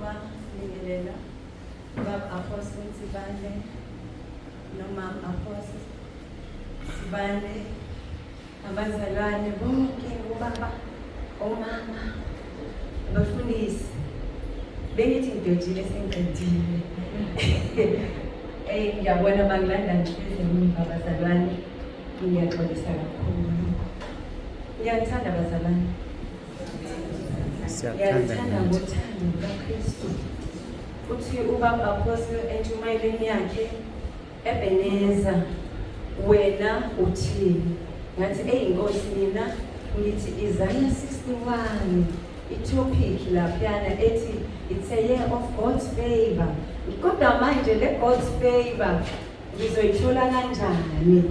Ngoba ngibingelela ubaba Apostle Sibane nomama Apostle Sibane, abazalwane bonke, ubaba, omama, abafundisi. Bengithi ngidojile sengiqedile. Ngiyabona bangilanda nje eziningi abazalwane. Ngiyaxolisa kakhulu. Ngiyathanda abazalwane. Ngiyathanda ngothando lukaKristu. Uthi ubaba Apostle entshumayelweni yakhe Ebenezer, wena uthini? Ngathi Nkosi mina ngithi Isaiah 61 itopic laphana ethi it's a year of God's favor. Kodwa manje le God's favor ngizoyithola kanjani?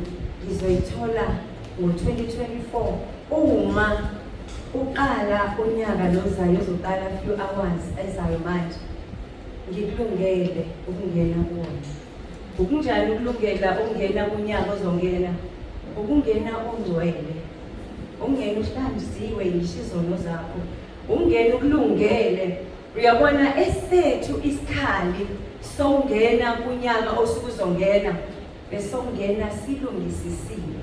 Ngizoyithola ngo-2024 uma uqala unyaka lozayo uzoqala few hours ezayo manje. Ngikulungele ukungena kuwona. Ukunjani ukulungela ukungena kunyaka ozongena? Ukungena ongcwele. Ungena uhlanziwe yishizono zakho. Ungena ukulungele. Uyabona esethu isikhali songena kunyaka osukuzongena besongena silungisisiwe.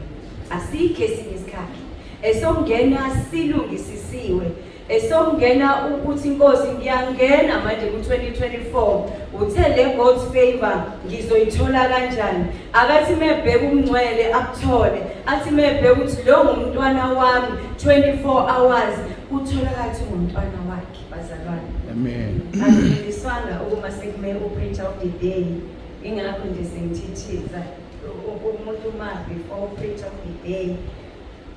Asikho sinisikhathi. Esongena silungisisiwe. Esongena ukuthi Nkosi ngiyangena manje ku-2024 uthele God's favor ngizoyithola kanjani? Akathi mebheka umngcwele akuthole, athi mebheka ukuthi lo ngumntwana wami 24 hours utholakala ngumntwana wakhe bazalwane. Amen. Angidliswanga ukuma sekume upreacher of the day. Ingakho nje sengithithiza umuntu ma before preacher of the day.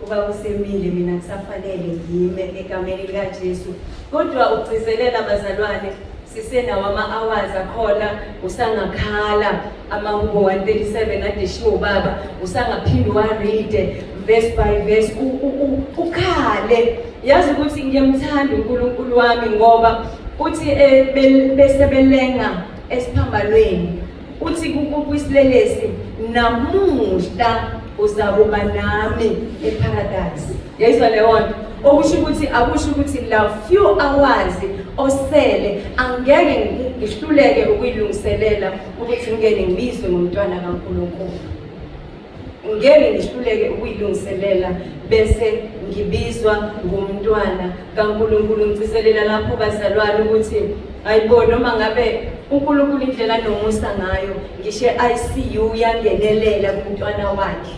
Uba usemile mina kusafanele ngime egameni likaJesu. Kodwa ugcizelela abazalwane sisenawo ama-hours akhona usangakhala amahubo 137 ade shiwo baba usangaphindi wa-read verse by verse ukhale yazi ukuthi ngiyamthanda uNkulunkulu wami ngoba uthi bese belenga esiphambalweni uthi kwisilelesi namuhla uzakuba nami eparadise. Yayizwa leyo nto okusho ukuthi akusho ukuthi la few hours osele angeke ngihluleke ukuyilungiselela ukuthi ngene ngibizwe ngomntwana kaNkulunkulu. Ngeke ngihluleke ukuyilungiselela bese ngibizwa ngomntwana kaNkulunkulu. Ngicizelela lapho bazalwane ukuthi ayibo noma ngabe uNkulunkulu indlela Nomusa ngayo ngisho ICU yangenelela kumntwana wakhe.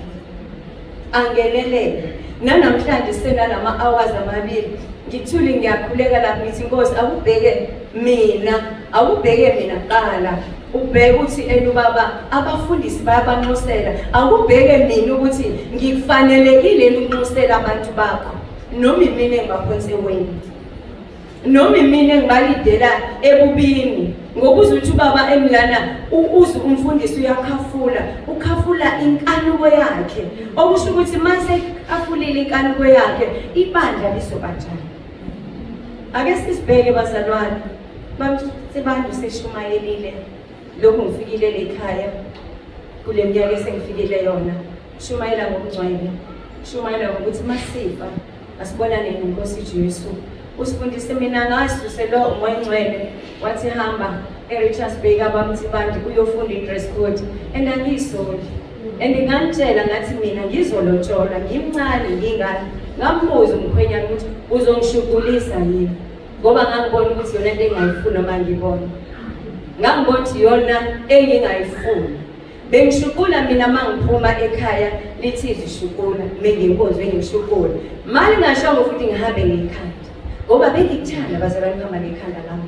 Angenelele nanamhlanje senalama hours amabili ngithuli ngiyakhuleka lapho ngithi Nkosi akubheke mina qala ubheke ukuthi ubaba abafundisi bayabanxusela akubheke mina ukuthi ngikufanelekile ukunxusela abantu bakho noma imini engibaphonse wena noma imini engibalidela ebubini ngokuza ukuthi ubaba emlana uze umfundisi ukhafula inkanuko yakhe okusho ukuthi mase afulile inkanuko yakhe ibandla lisobanjani. Ake sisibheke bazalwane babantu seshumayelile lokhu ngifikile lekhaya kule minyaka esengifikile yona shumayela ngomngcwele shumayela ngokuthi masifa asibonane neNkosi uJesu usifundise mina ngasuse lo umoyingcwele wathi hamba eRichards Bay abamthibandi uyofunda iDress code angiyisoli ngantshela ngathi mina ngizolotshola ngimncane ngingani ngambuza umkhwenyana ukuthi uzongishukulisa yini ngoba ngangibona ukuthi yona into engayifuna mangibona ngangibona ukuthi yona engingayifuna bengishukula mina mangiphuma ekhaya lithi izishukula menginkonzo ngishukula mali ngashongo futhi ngihambe ngekhaya ngoba bengikuthanda abazalwane kuhamba ngekhanda lami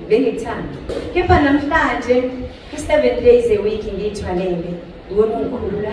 bengikuthanda kepha namhlanje ku7 days a week ngiyithwalele ngibona uNkulunkulu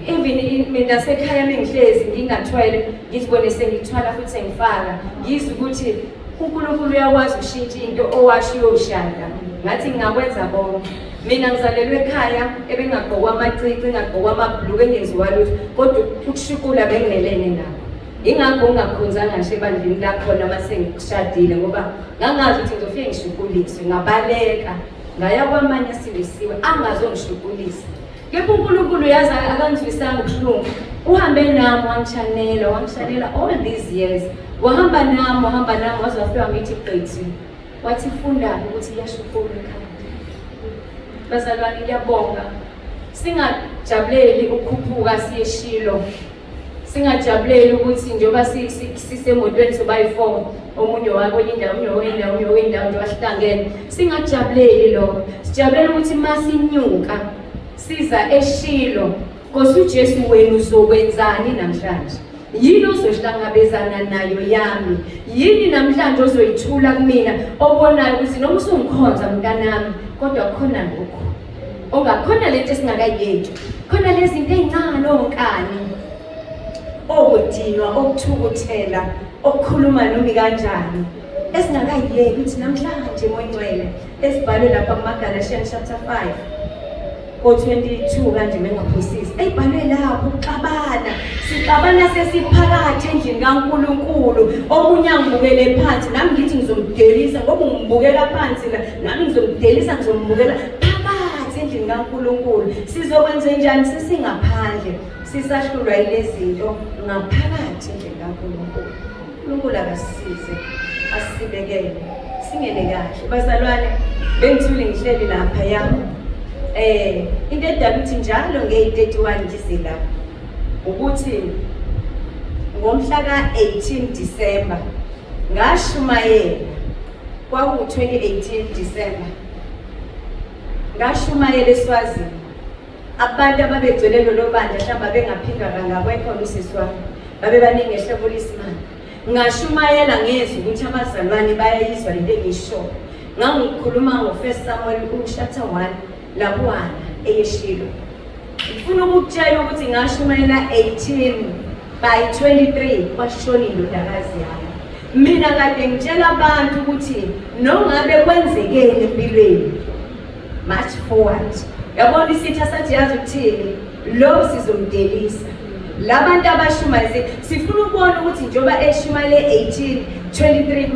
even mina sekhaya mengihlezi ngingathwele ngizibone sengithwala futhi sengifaka ngizwe ukuthi uNkulunkulu uyakwazi ukushintsha into owashiyo ushada ngathi ngingakwenza bonke mina ngizalelwe ekhaya ebengagqokwa amacici ngagqokwa amabhluku engenziwa lutho kodwa ukushukula benginelene nabo ingakho ungakhonzanga nje ebandleni lakhona mase ngikushadile ngoba ngangazi ukuthi ngizofike ngishukuliswe ngabaleka ngaya kwamanye silisiwe angazongishukulisa kepha uNkulunkulu yazi akangizwisanga ubuhlungu uhambe nami wangishanela all these years wahamba nami wazofika ngithi qethi wathi fundani ukuthi iyashukuma ekhaya. Bazalwane ngiyabonga. Singajabuleli ukukhuphuka siye eShilo. Singajabuleli ukuthi njengoba sisemotweni sobayi4 omunye wakwenye indawo omunye indawo nje wahlangene. Singajabuleli lokho. Sijabulela ukuthi masinyuka siza eShilo Nkosi uJesu wena uzokwenzani namhlanje? Yini ozohlangabezana nayo yami? Yini namhlanje ozoyithula kumina obonayo ukuthi noma usungikhonza mntanami kodwa khona lokho ongakhona lento esingakayiyeki, khona lezi zinto ezincane onkani okudinwa okuthukuthela okukhuluma noma kanjani esingakayiyeki ukuthi namhlanje moyingcwele esibhalwe lapha kuMagalatians chapter 5 ngo-22 kanje mengaphosisi eyibhalwe lapho uxabana sixabana sesiphakathi endlini kaNkulunkulu omunye angibukele phansi nami ngithi ngizomdelisa ngoba ngibukela phansi la nami ngizomdelisa ngizombukela phakathi endlini kaNkulunkulu. Sizokwenza njani sisingaphandle sisahlulwa yilezi zinto ngaphakathi endlini kaNkulunkulu? uNkulunkulu akasisize asibekele singene kahle. Bazalwane bengithule ngihleli lapha yami into edala ukuthi njalo nge-31 ngizila ukuthi ngomhla ka-18 Disemba ngashumayela kwaku-2018 Disemba ngashumayela eSwazini. Abantu ababegcwele lolo bandla mhlawumbe bengaphinda kangakwekhona usisi wami babebaningi eHlebulismani. Ngashumayela ngezwi ukuthi abazalwane bayayizwa lento engiyisho. Ngangikhuluma ngo-1 Samuel chapter 1 labuwana eShilo. Ngifuna ukukutshela ukuthi ngashumayela 18 by 23 kwashona indodakazi yami. Mina kade ngitshela abantu ukuthi nongabe kwenzekeni empilweni march forward. Yabona isitha sathi yazi ukuthini lo sizomdelisa. Labantu abashumayeze sifuna ukubona ukuthi njoba eshumayele 18:23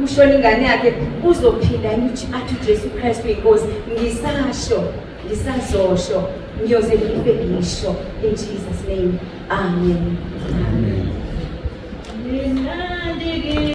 kushona ingane yakhe uzophinda athi uJesu Kristu inkosi. Ngisazosho ngiyoze ngife ngisho in Jesus name. Amen. Amen.